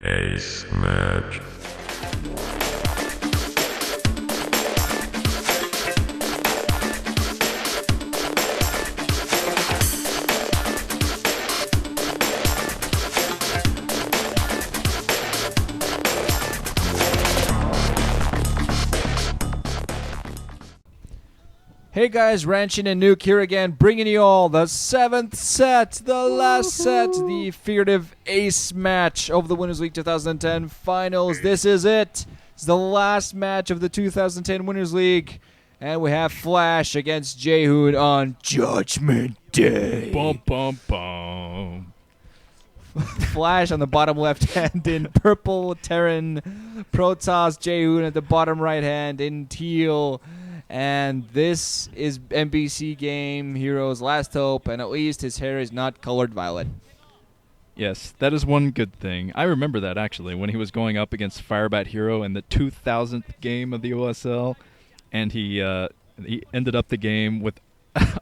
Ace match. Hey guys, Ranchin and Nuke here again, bringing you all the 7th set, the last set, the figurative ace match of the Winners League 2010 finals. This is it. It's the last match of the 2010 Winners League, and we have Flash against Jaehoon on Judgment Day. Bum, bum, bum. Flash on the bottom left hand in purple, Terran, Protoss, Jaehoon at the bottom right hand in teal. And this is MBCGame Heroes' last hope, and at least his hair is not colored violet. Yes, that is one good thing. I remember that, actually, when he was going up against Firebat Hero in the 2000th game of the OSL, and he ended up the game with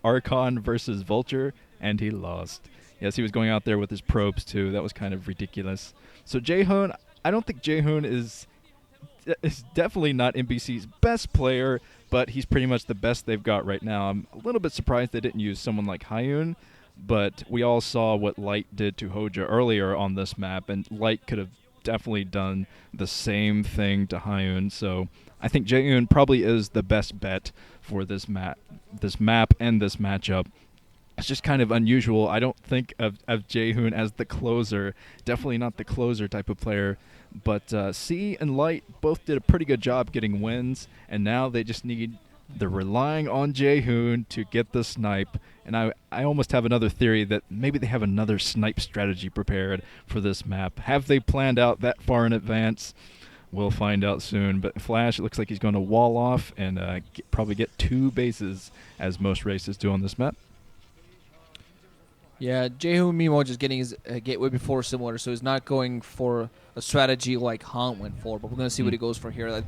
Archon versus Vulture, and he lost. Yes, he was going out there with his probes, too. That was kind of ridiculous. So Jaehoon, I don't think Jaehoon is definitely not MBC's best player, but he's pretty much the best they've got right now. I'm a little bit surprised they didn't use someone like Jaehoon, but we all saw what Light did to Hoja earlier on this map, and Light could have definitely done the same thing to Jaehoon. So I think Jaehoon probably is the best bet for this map and this matchup. It's just kind of unusual. I don't think of Jaehoon as the closer. Definitely not the closer type of player. But C and Light both did a pretty good job getting wins, and now they're relying on Jaehoon to get the snipe. And I almost have another theory that maybe they have another snipe strategy prepared for this map. Have they planned out that far in advance? We'll find out soon. But Flash, it looks like he's going to wall off and probably get 2 bases, as most races do on this map. Yeah, Jaehoon meanwhile just getting his gateway before similar, so he's not going for a strategy like Han went for, but we're going to see what he goes for here. I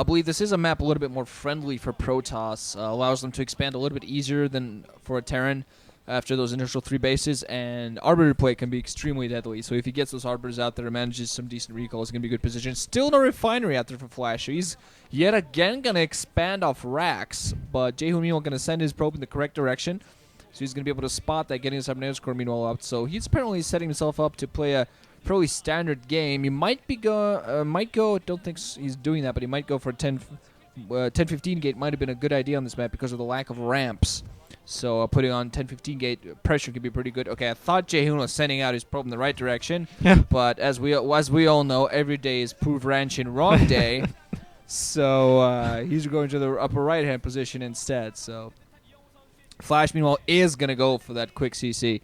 believe this is a map a little bit more friendly for Protoss, allows them to expand a little bit easier than for a Terran after those initial 3 bases, and Arbiter play can be extremely deadly, so if he gets those Arbiters out there and manages some decent recall, it's going to be a good position. Still no Refinery out there for Flash, so he's yet again going to expand off racks, but Jaehoon meanwhile going to send his probe in the correct direction. So he's going to be able to spot that, getting his Cybernetic score meanwhile up. So he's apparently setting himself up to play a fairly standard game. He might go, don't think he's doing that, but he might go for a 10-15 gate. Might have been a good idea on this map because of the lack of ramps. So putting on 10-15 gate pressure could be pretty good. Okay, I thought Jaehoon was sending out his probe in the right direction. Yeah. But as we all know, every day is prove ranch in wrong day. So he's going to the upper right-hand position instead. So Flash, meanwhile, is going to go for that quick CC.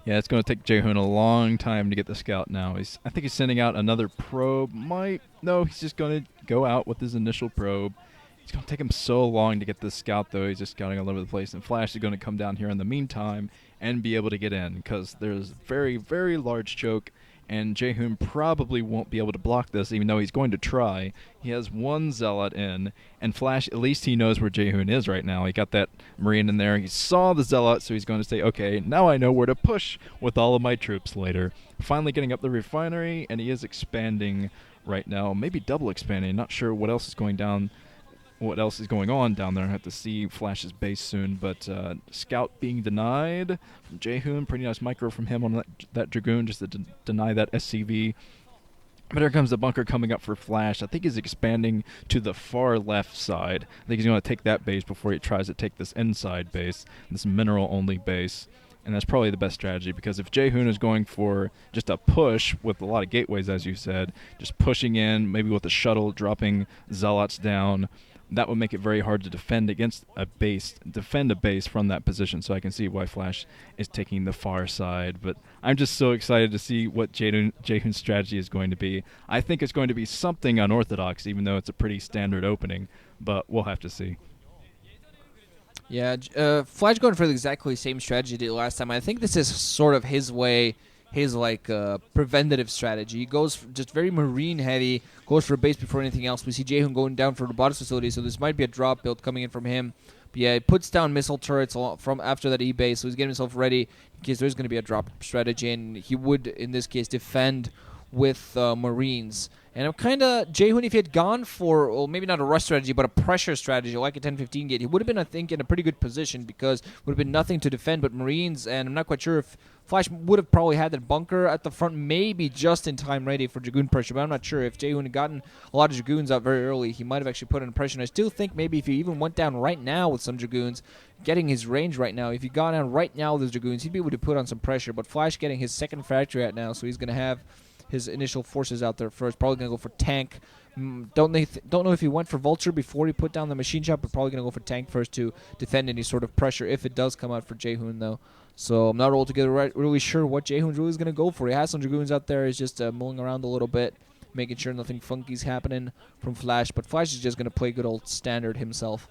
Yeah, it's going to take Jaehoon a long time to get the scout now. I think he's sending out another probe. No, he's just going to go out with his initial probe. It's going to take him so long to get this scout, though. He's just scouting all over the place. And Flash is going to come down here in the meantime and be able to get in because there's very, very large choke. And Jaehoon probably won't be able to block this, even though he's going to try. He has 1 Zealot in, and Flash, at least he knows where Jaehoon is right now. He got that Marine in there. He saw the Zealot, so he's going to say, okay, now I know where to push with all of my troops later. Finally getting up the Refinery, and he is expanding right now. Maybe double expanding. Not sure what else is going on down there. I have to see Flash's base soon, but Scout being denied from Jaehoon. Pretty nice micro from him on that Dragoon just to deny that SCV. But here comes the bunker coming up for Flash. I think he's expanding to the far left side. I think he's going to take that base before he tries to take this inside base, this mineral-only base. And that's probably the best strategy, because if Jaehoon is going for just a push with a lot of gateways, as you said, just pushing in, maybe with a shuttle, dropping Zealots down, that would make it very hard to defend a base from that position. So I can see why Flash is taking the far side. But I'm just so excited to see what Jaehoon's strategy is going to be. I think it's going to be something unorthodox, even though it's a pretty standard opening. But we'll have to see. Yeah, Flash going for the exactly same strategy he did last time. I think this is sort of his way, his preventative strategy. He goes just very marine heavy, goes for a base before anything else. We see Jaehoon going down for robotics facility, so this might be a drop build coming in from him. But yeah, he puts down missile turrets from after that E-base, so he's getting himself ready in case there's going to be a drop strategy, and he would, in this case, defend with Marines. And I'm kind of Jaehoon, if he had gone for, well, maybe not a rush strategy, but a pressure strategy like a 10-15 gate, he would have been, I think, in a pretty good position because would have been nothing to defend but Marines. And I'm not quite sure if Flash would have probably had that bunker at the front, maybe just in time ready for Dragoon pressure. But I'm not sure if Jaehoon had gotten a lot of Dragoons out very early, he might have actually put in pressure. And I still think maybe if he even went down right now with some Dragoons, getting his range right now, if he got down right now with his Dragoons, he'd be able to put on some pressure. But Flash getting his second factory out now, so he's going to have his initial forces out there first. Probably going to go for tank. Don't know if he went for vulture before he put down the machine shot, but probably going to go for tank first to defend any sort of pressure if it does come out for Jaehoon, though. So I'm not altogether really sure what Jaehoon's really is going to go for. He has some Dragoons out there. He's just mulling around a little bit, making sure nothing funky's happening from Flash. But Flash is just going to play good old standard himself.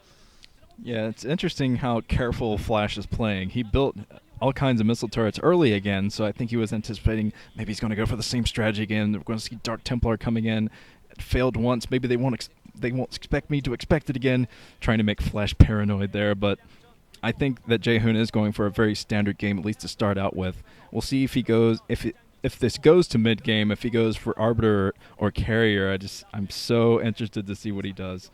Yeah, it's interesting how careful Flash is playing. He built all kinds of missile turrets early again, so I think he was anticipating maybe he's going to go for the same strategy again. We're going to see Dark Templar coming in. It failed once. Maybe they won't expect me to expect it again, trying to make Flash paranoid there. But I think that Jaehoon is going for a very standard game, at least to start out with. We'll see if he goes if this goes to mid game, if he goes for Arbiter or Carrier. I'm so interested to see what he does.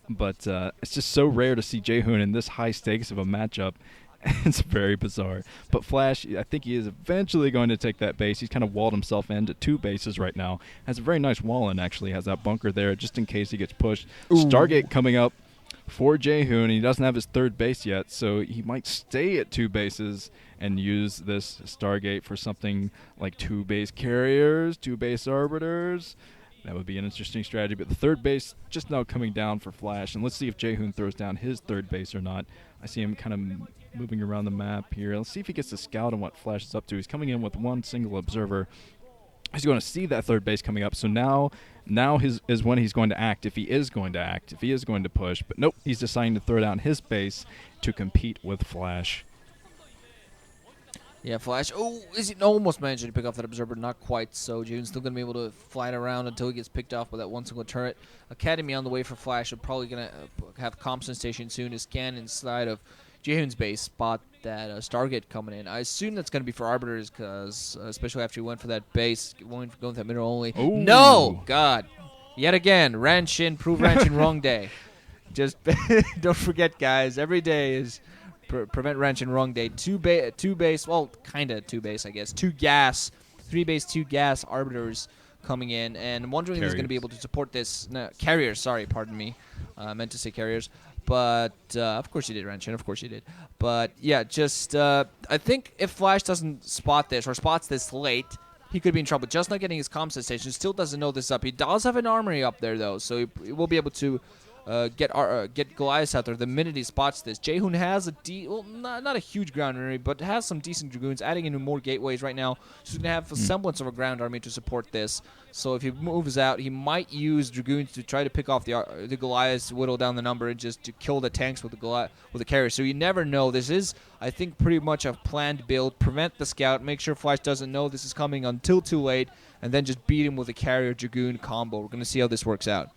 But it's just so rare to see Jaehoon in this high stakes of a matchup. It's very bizarre. But Flash, I think he is eventually going to take that base. He's kind of walled himself into 2 bases right now. Has a very nice wall in, actually. Has that bunker there just in case he gets pushed. Ooh. Stargate coming up for Jaehoon. He doesn't have his 3rd base yet, so he might stay at 2 bases and use this Stargate for something like 2 base carriers, 2 base arbiters. That would be an interesting strategy. But the 3rd base just now coming down for Flash. And let's see if Jaehoon throws down his 3rd base or not. I see him kind of moving around the map here. Let's see if he gets to scout on what Flash is up to. He's coming in with 1 single observer. He's going to see that 3rd base coming up. So now is when he's going to act, if he is going to act, if he is going to push. But nope, he's deciding to throw down his base to compete with Flash. Yeah, Flash. Oh, is he almost managed to pick off that observer? Not quite. So Jaehoon's still going to be able to fly it around until he gets picked off by that 1 single turret. Academy on the way for Flash. We're probably going to have Compson Station soon to scan inside of Jaehoon's base, spot that Stargate coming in. I assume that's going to be for Arbiters, because especially after he went for that base, going with that mineral only. Ooh. No! God. Yet again, Ranchin, prove Ranchin wrong day. Just don't forget, guys. Every day is prevent Ranchin wrong day. 2 base, well, kind of 2 base, I guess. 2 gas, 3 base, 2 gas Arbiters coming in. And I'm wondering if he's going to be able to support this. No, carriers, sorry, pardon me. I meant to say carriers. But, of course you did, Ranchin. Of course you did. But, yeah, just, I think if Flash doesn't spot this or spots this late, he could be in trouble. Just not getting his comms station. Still doesn't know this up. He does have an armory up there, though, so he will be able to get Goliath out there the minute he spots this. Jaehoon has not a huge ground army, but has some decent Dragoons, adding in more gateways right now. So he's going to have a semblance of a ground army to support this. So if he moves out, he might use Dragoons to try to pick off the Goliaths, whittle down the number, and just to kill the tanks with the carrier. So you never know. This is, I think, pretty much a planned build. Prevent the scout. Make sure Flash doesn't know this is coming until too late, and then just beat him with a carrier Dragoon combo. We're going to see how this works out.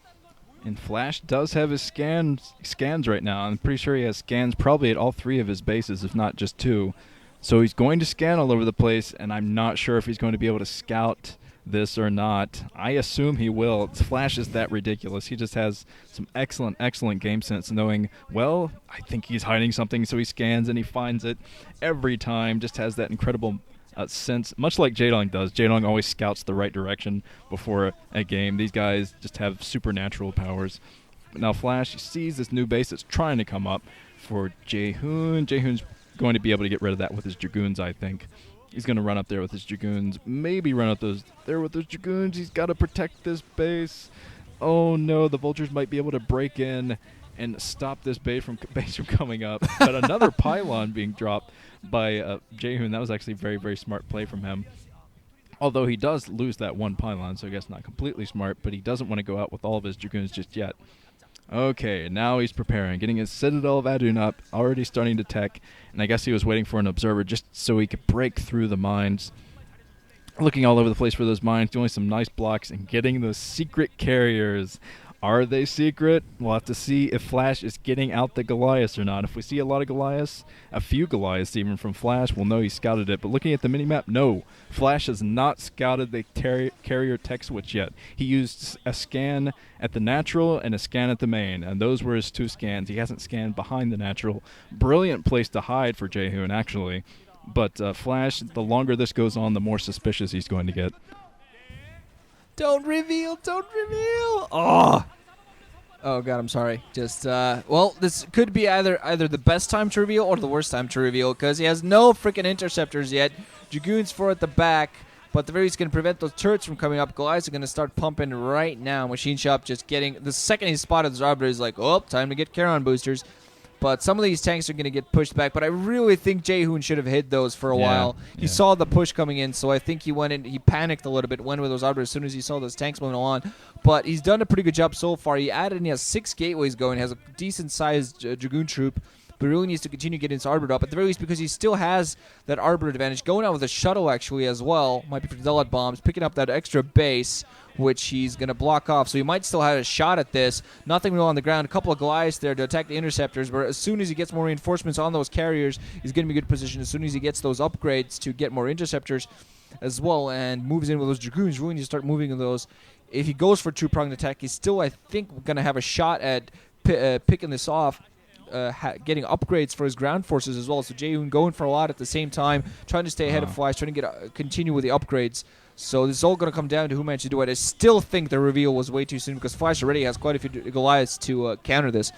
And Flash does have his scans right now. I'm pretty sure he has scans probably at all 3 of his bases, if not just 2. So he's going to scan all over the place, and I'm not sure if he's going to be able to scout this or not. I assume he will. Flash is that ridiculous. He just has some excellent game sense, knowing, well, I think he's hiding something, so he scans and he finds it every time. Just has that incredible sense, much like Jaedong does. Jaedong always scouts the right direction before a game. These guys just have supernatural powers. But now Flash sees this new base that's trying to come up for Jaehoon. Jaehoon's going to be able to get rid of that with his Dragoons, I think. He's going to run up there with his Dragoons. Maybe run up there with those Dragoons. He's got to protect this base. Oh no, the Vultures might be able to break in and stop this base from coming up. But another pylon being dropped by Jaehoon. That was actually a very, very smart play from him. Although he does lose that 1 pylon, so I guess not completely smart, but he doesn't want to go out with all of his Dragoons just yet. Okay, now he's preparing, getting his Citadel of Adun up, already starting to tech, and I guess he was waiting for an observer just so he could break through the mines. Looking all over the place for those mines, doing some nice blocks, and getting those secret carriers. Are they secret? We'll have to see if Flash is getting out the Goliaths or not. If we see a lot of Goliaths, a few Goliaths even from Flash, we'll know he scouted it. But looking at the minimap, no. Flash has not scouted the carrier tech switch yet. He used a scan at the natural and a scan at the main, and those were his 2 scans. He hasn't scanned behind the natural. Brilliant place to hide for Jaehoon, actually. But Flash, the longer this goes on, the more suspicious he's going to get. Don't reveal! Don't reveal! Oh God, I'm sorry. Just well, this could be either the best time to reveal or the worst time to reveal because he has no freaking interceptors yet. Dragoon's 4 at the back, but the very least going to prevent those turrets from coming up. Goliaths are going to start pumping right now. Machine Shop just getting the second he spotted the Arbiter, he's like, oh, time to get Charon boosters. But some of these tanks are going to get pushed back. But I really think Jaehoon should have hid those for a while. He saw the push coming in, so I think he went in. He panicked a little bit, went with those Arbiters as soon as he saw those tanks moving on. But he's done a pretty good job so far. He added and he has 6 gateways going. He has a decent-sized Dragoon troop. But he really needs to continue getting his Arbiter up. At the very least, because he still has that Arbiter advantage. Going out with a shuttle, actually, as well. Might be for Zealot bombs. Picking up that extra base, which he's going to block off. So he might still have a shot at this. Nothing real on the ground. A couple of Goliaths there to attack the interceptors. But as soon as he gets more reinforcements on those carriers, he's going to be in good position. As soon as he gets those upgrades to get more interceptors as well and moves in with those Dragoons, really needs to start moving in those. If he goes for 2-pronged attack, he's still, I think, going to have a shot at picking this off. Getting upgrades for his ground forces as well. So Jaehoon going for a lot at the same time, trying to stay ahead of Flash, trying to continue with the upgrades. So this is all going to come down to who managed to do it. I still think the reveal was way too soon because Flash already has quite a few Goliaths to counter this.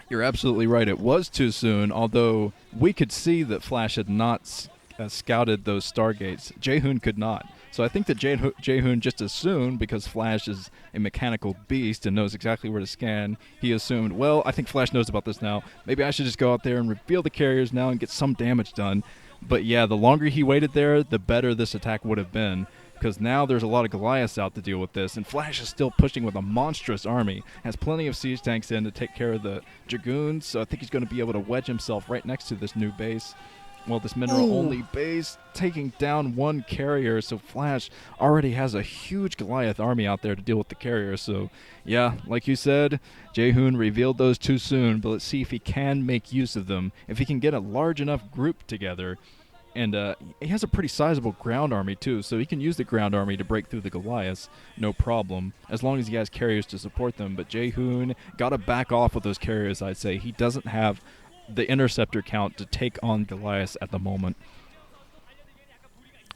You're absolutely right. It was too soon, although we could see that Flash had not scouted those Stargates. Jaehoon could not. So I think that Jaehoon just assumed, because Flash is a mechanical beast and knows exactly where to scan, he assumed, well, I think Flash knows about this now. Maybe I should just go out there and reveal the carriers now and get some damage done. But yeah, the longer he waited there, the better this attack would have been. Because now there's a lot of Goliaths out to deal with this, and Flash is still pushing with a monstrous army. Has plenty of siege tanks in to take care of the Dragoons, so I think he's going to be able to wedge himself right next to this new base. Well, this mineral-only base taking down 1 carrier, so Flash already has a huge Goliath army out there to deal with the carrier. So, yeah, like you said, Jaehoon revealed those too soon, but let's see if he can make use of them. If he can get a large enough group together, and he has a pretty sizable ground army too, so he can use the ground army to break through the Goliaths, no problem, as long as he has carriers to support them. But Jaehoon got to back off with those carriers, I'd say. He doesn't have the interceptor count to take on Goliath at the moment.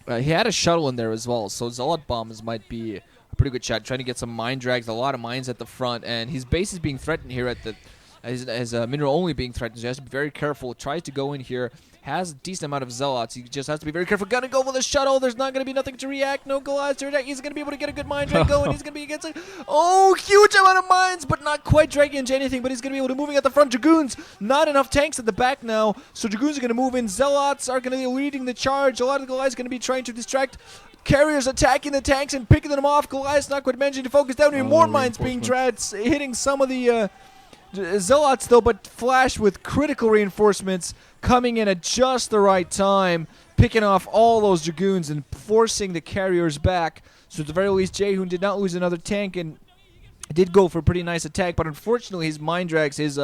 He had a shuttle in there as well, so Zealot bombs might be a pretty good shot. Trying to get some mine drags, a lot of mines at the front, and his base is being threatened here at the as mineral only being threatened. So he has to be very careful. Tries to go in here. Has a decent amount of Zealots. He just has to be very careful. Gonna go for the shuttle. There's not gonna be nothing to react. No Goliath to react. He's gonna be able to get a good mine drag going. He's gonna be against it. Oh, huge amount of mines, but not quite dragging into anything. But he's gonna be able to moving at the front. Dragoons, not enough tanks at the back now. So Dragoons are gonna move in. Zealots are gonna be leading the charge. A lot of the Goliaths are gonna be trying to distract. Carriers attacking the tanks and picking them off. Goliath's not quite managing to focus down. More mines being dragged, hitting some of the Zealots though, but Flash with critical reinforcements coming in at just the right time, picking off all those Dragoons and forcing the carriers back. So at the very least, Jaehoon did not lose another tank and did go for a pretty nice attack, but unfortunately his mine drags, his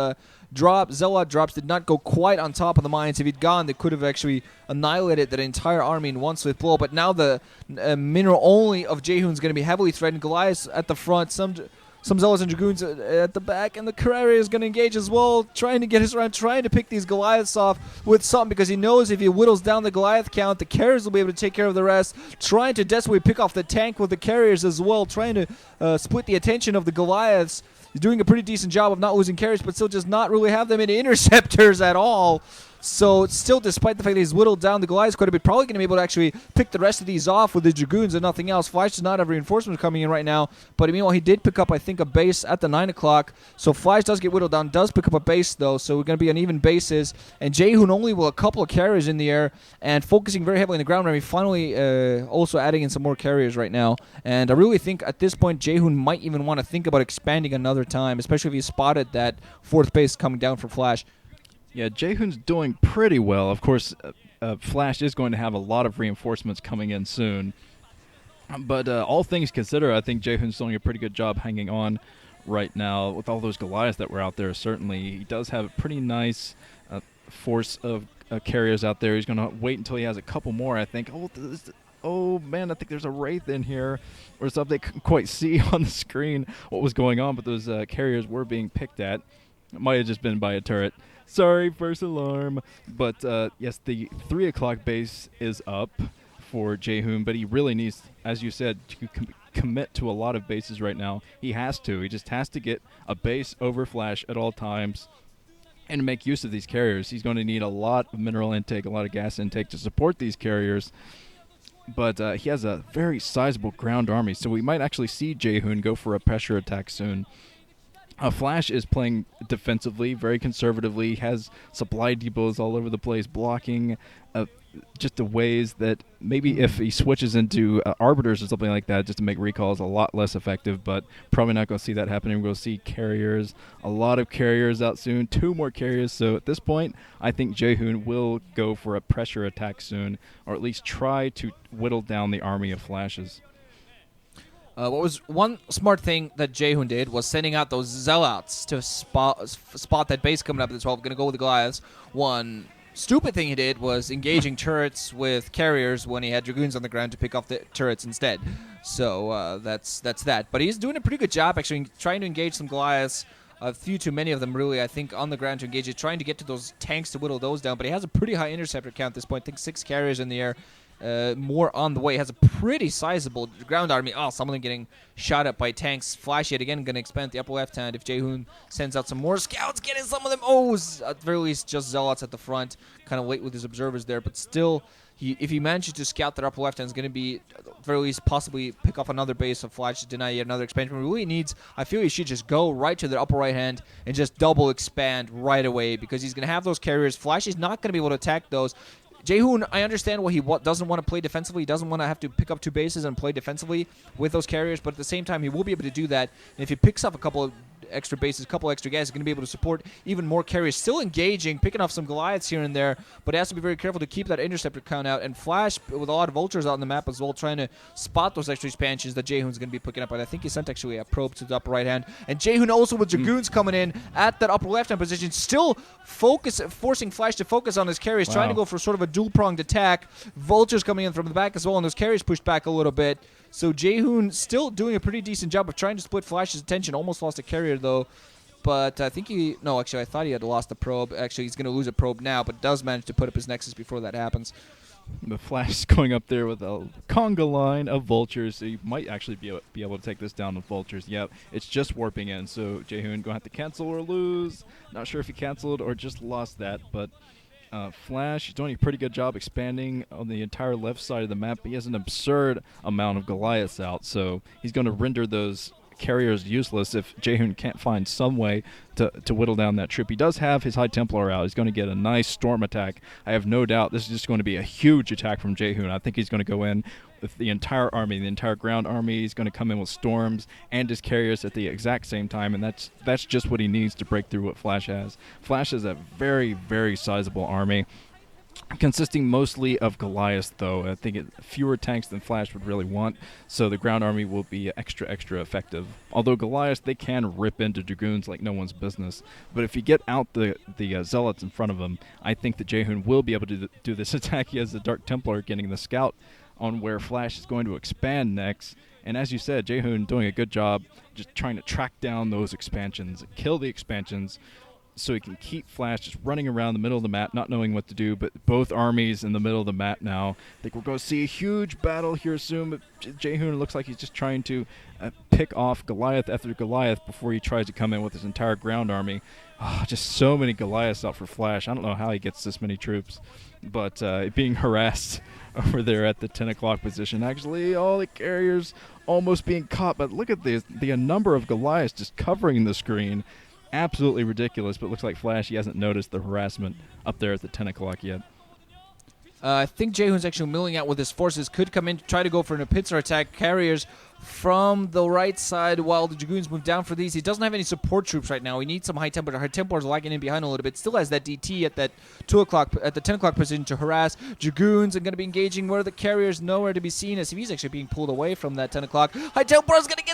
Zealot drops did not go quite on top of the mines. If he'd gone, they could have actually annihilated that entire army in one swift blow. But now the mineral only of Jaehoon is going to be heavily threatened. Goliath at the front, some Zealots and Dragoons at the back, and the carrier is going to engage as well, trying to get his round, trying to pick these Goliaths off with something, because he knows if he whittles down the Goliath count, the carriers will be able to take care of the rest, trying to desperately pick off the tank with the carriers as well, trying to split the attention of the Goliaths. He's doing a pretty decent job of not losing carriers, but still just not really have them in interceptors at all. So still, despite the fact that he's whittled down the Goliaths quite a bit, probably going to be able to actually pick the rest of these off with the Dragoons and nothing else. Flash does not have reinforcements coming in right now, but meanwhile he did pick up, I think, a base at the 9 o'clock. So Flash does get whittled down, does pick up a base though, so we're going to be on even bases. And Jaehoon only with a couple of carriers in the air and focusing very heavily on the ground. He finally also adding in some more carriers right now. And I really think at this point Jaehoon might even want to think about expanding another time, especially if he spotted that 4th base coming down for Flash. Yeah, Jaehoon's doing pretty well. Of course, Flash is going to have a lot of reinforcements coming in soon. But all things considered, I think Jaehoon's doing a pretty good job hanging on right now with all those Goliaths that were out there. Certainly, he does have a pretty nice force of carriers out there. He's going to wait until he has a couple more, I think. Oh, man, I think there's a Wraith in here or something. They couldn't quite see on the screen what was going on, but those carriers were being picked at. It might have just been by a turret. Sorry, first alarm. But, yes, the 3 o'clock base is up for Jaehoon, but he really needs, as you said, to commit to a lot of bases right now. He has to. He just has to get a base over Flash at all times and make use of these carriers. He's going to need a lot of mineral intake, a lot of gas intake to support these carriers. But he has a very sizable ground army, so we might actually see Jaehoon go for a pressure attack soon. Flash is playing defensively, very conservatively, has supply depots all over the place, blocking just the ways that maybe if he switches into arbiters or something like that just to make recalls a lot less effective, but probably not going to see that happening. We're going to see carriers, a lot of carriers out soon, 2 more carriers. So at this point, I think Jaehoon will go for a pressure attack soon, or at least try to whittle down the army of Flashes. What was one smart thing that Jaehoon did was sending out those Zealots to spot that base coming up at the 12. Going to go with the Goliaths. One stupid thing he did was engaging turrets with carriers when he had Dragoons on the ground to pick off the turrets instead. So that's that. But he's doing a pretty good job actually trying to engage some Goliaths. A few too many of them, really, I think, on the ground to engage it, trying to get to those tanks to whittle those down. But he has a pretty high interceptor count at this point. I think 6 carriers in the air. More on the way. Has a pretty sizable ground army. Oh, some of them getting shot at by tanks. Flash yet again going to expand the upper left hand if Jaehoon sends out some more scouts, getting some of them. Oh, at the very least, just Zealots at the front. Kind of late with his observers there, but still, if he manages to scout that upper left hand, is going to be, at the very least, possibly pick off another base of Flash to deny yet another expansion. He really needs, I feel he should just go right to the upper right hand and just double expand right away because he's going to have those carriers. Flash is not going to be able to attack those. Jaehoon, I understand why he doesn't want to play defensively. He doesn't want to have to pick up 2 bases and play defensively with those carriers, but at the same time, he will be able to do that. And if he picks up a couple of extra bases, a couple extra guys, he's going to be able to support even more carriers. Still engaging, picking off some Goliaths here and there, but he has to be very careful to keep that interceptor count out. And Flash, with a lot of vultures out on the map as well, trying to spot those extra expansions that Jaehoon's going to be picking up. But I think he sent actually a probe to the upper right hand. And Jaehoon also with Dragoons coming in at that upper left hand position, still forcing Flash to focus on his carriers, trying to go for sort of a dual-pronged attack. Vultures coming in from the back as well, and those carriers pushed back a little bit. So Jaehoon still doing a pretty decent job of trying to split Flash's attention. Almost lost a carrier, though. But I think I thought he had lost the probe. Actually, he's going to lose a probe now, but does manage to put up his Nexus before that happens. The Flash is going up there with a conga line of vultures, so you might actually be able to take this down with vultures. Yep, it's just warping in, so Jaehoon going to have to cancel or lose. Not sure if he canceled or just lost that, but Flash is doing a pretty good job expanding on the entire left side of the map. He has an absurd amount of Goliaths out, so he's going to render those carriers useless if Jaehoon can't find some way to whittle down that troop. He does have his High Templar out. He's going to get a nice storm attack. I have no doubt this is just going to be a huge attack from Jaehoon. I think he's going to go in with the entire army, the entire ground army. He's going to come in with storms and his carriers at the exact same time, and that's just what he needs to break through what Flash has. Flash has a very, very sizable army, consisting mostly of Goliaths, though. I think fewer tanks than Flash would really want, so the ground army will be extra effective. Although Goliaths, they can rip into Dragoons like no one's business. But if you get out the Zealots in front of him, I think that Jaehoon will be able to do this attack. He has the Dark Templar getting the scout on where Flash is going to expand next. And as you said, Jaehoon doing a good job just trying to track down those expansions, kill the expansions, so he can keep Flash just running around the middle of the map, not knowing what to do, but both armies in the middle of the map now. I think we're going to see a huge battle here soon, but Jaehoon looks like he's just trying to pick off Goliath after Goliath before he tries to come in with his entire ground army. Just so many Goliaths out for Flash. I don't know how he gets this many troops, but being harassed over there at the 10 o'clock position. Actually, all the carriers almost being caught, but look at the number of Goliaths just covering the screen. Absolutely ridiculous, but looks like Flash, he hasn't noticed the harassment up there at the 10 o'clock yet. I think Jaehoon's actually milling out with his forces. Could come in to try to go for an pincer attack. Carriers from the right side while the Dragoons move down for these. He doesn't have any support troops right now. He needs some High Templar. High Templars lagging in behind a little bit. Still has that DT at that 2 o'clock, at the 10 o'clock position to harass Dragoons and going to be engaging where the carriers nowhere to be seen as if he's actually being pulled away from that 10 o'clock. High Templar's going to get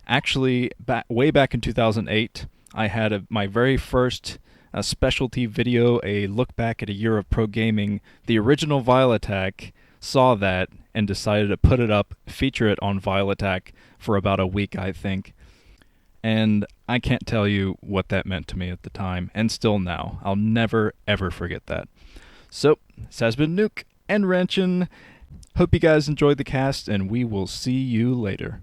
Actually, way back in 2008, I had my very first specialty video, a look back at a year of pro gaming. The original Vile Attack saw that and decided to put it up, feature it on Vile Attack for about a week, I think. And I can't tell you what that meant to me at the time, and still now. I'll never, ever forget that. So, this has been Nuke and Wrenchin'. Hope you guys enjoyed the cast, and we will see you later.